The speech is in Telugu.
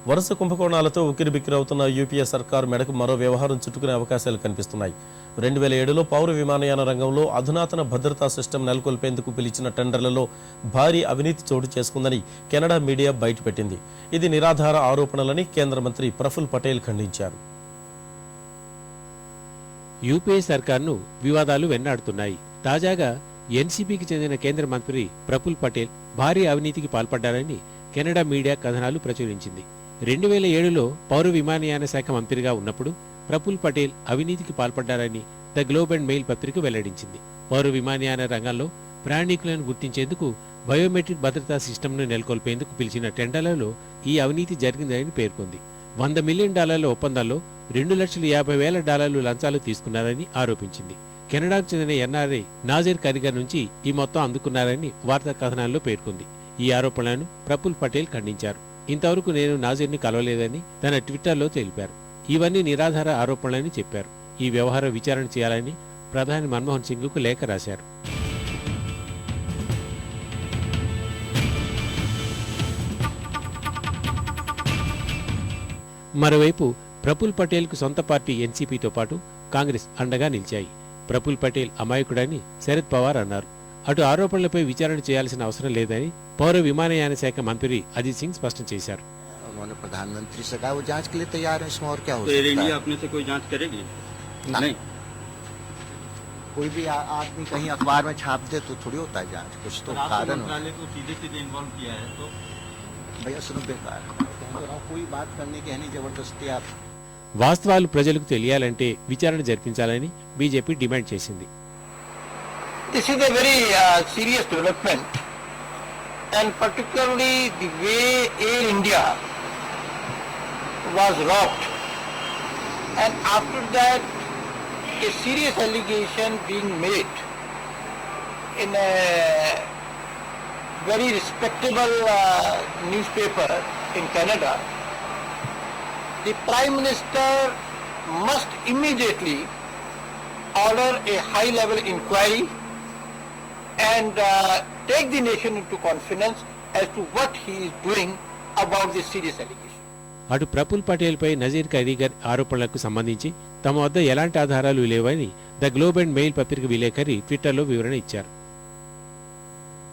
వరుస కుంభకోణాలతో ఉక్కిరిబిక్కిరవుతున్న యూపీఏ సర్కార్ మెడకు మరో వ్యవహారం చుట్టుకునే అవకాశాలు కనిపిస్తున్నాయి. 2007లో పౌర విమానయాన రంగంలో అధునాతన భద్రతా సిస్టమ్ నెలకొల్పేందుకు పిలిచిన టెండర్లలో భారీ అవినీతి చోటు చేసుకుందని కెనడా మీడియా బయటపెట్టింది. ఇది నిరాధార ఆరోపణలని కేంద్ర మంత్రి ప్రఫుల్ పటేల్ ఖండించారు. యూపీఏ సర్కార్ను వివాదాలు వెన్నాడుతున్నాయి. తాజాగా ఎన్సీపీకి చెందిన కేంద్ర మంత్రి ప్రఫుల్ పటేల్ భారీ అవినీతికి పాల్పడ్డారని కెనడా మీడియా కథనాలు ప్రచురించింది. 2007లో పౌర విమానయాన శాఖ మంత్రిగా ఉన్నప్పుడు ప్రఫుల్ పటేల్ అవినీతికి పాల్పడ్డారని ద గ్లోబ్ అండ్ మెయిల్ పత్రిక వెల్లడించింది. పౌర విమానయాన రంగంలో ప్రయాణికులను గుర్తించేందుకు బయోమెట్రిక్ భద్రతా సిస్టమ్ను నెలకొల్పేందుకు పిలిచిన టెండర్లలో ఈ అవినీతి జరిగిందని పేర్కొంది. $100 మిలియన్ ఒప్పందాల్లో $2,50,000 లంచాలు తీసుకున్నారని ఆరోపించింది. కెనడాకు చెందిన ఎన్ఆర్ఐ నాజీర్ కరీగర్ నుంచి ఈ మొత్తం అందుకున్నారని వార్తా కథనాల్లో పేర్కొంది. ఈ ఆరోపణలను ప్రఫుల్ పటేల్ ఖండించారు. ఇంతవరకు నేను నాజీర్ని కలవలేదని తన ట్విట్టర్లో తెలిపారు. ఇవన్నీ నిరాధార ఆరోపణలని చెప్పారు. ఈ వ్యవహారం విచారణ చేయాలని ప్రధాని మన్మోహన్ సింగ్కు లేఖ రాశారు. మరోవైపు ప్రఫుల్ పటేల్కు సొంత పార్టీ ఎన్సీపీతో పాటు కాంగ్రెస్ అండగా నిలిచాయి. ప్రఫుల్ పటేల్ అమాయకుడని శరద్ పవార్ అన్నారు. అటు ఆరోపణలపై విచారణ చేయాల్సిన అవసరం లేదని పౌర విమానయాన శాఖ మంత్రి అజిత్ సింగ్ స్పష్టం చేశారు. प्रधानमंत्री से कहा वो जांच के लिए तैयार है, इसमें और क्या हो सकता है? एयर इंडिया अपने से कोई जांच करेगी? नहीं। कोई भी आदमी कहीं अखबार में छाप दे तो थोड़ी होता है जांच, कुछ तो कारण मंत्रालय को सीधे इन्वॉल्व किया है तो भैया सुनो बेकार कोई बात करने की है नहीं जबरदस्ती आप వాస్తవాలు ప్రజలకు తెలియాలంటే విచారణ జరిపించాలని బీజేపీ డిమాండ్ చేసింది. This is a very serious development and particularly the way Air India was robbed and after that a serious allegation being made in a very respectable newspaper in Canada. The Prime Minister must immediately order a high-level inquiry and take the nation into confidence as to what he is doing about this serious allegation. అటు ప్రఫుల్ పటేల్ పై నజీర్ కరీగర్ ఆరోపణలకు సంబంధించి తమ వద్ద ఎలాంటి ఆధారాలు లేవని ద గ్లోబ్ అండ్ మెయిల్ పత్రిక విలేకరి ట్విట్టర్లో వివరణ ఇచ్చారు.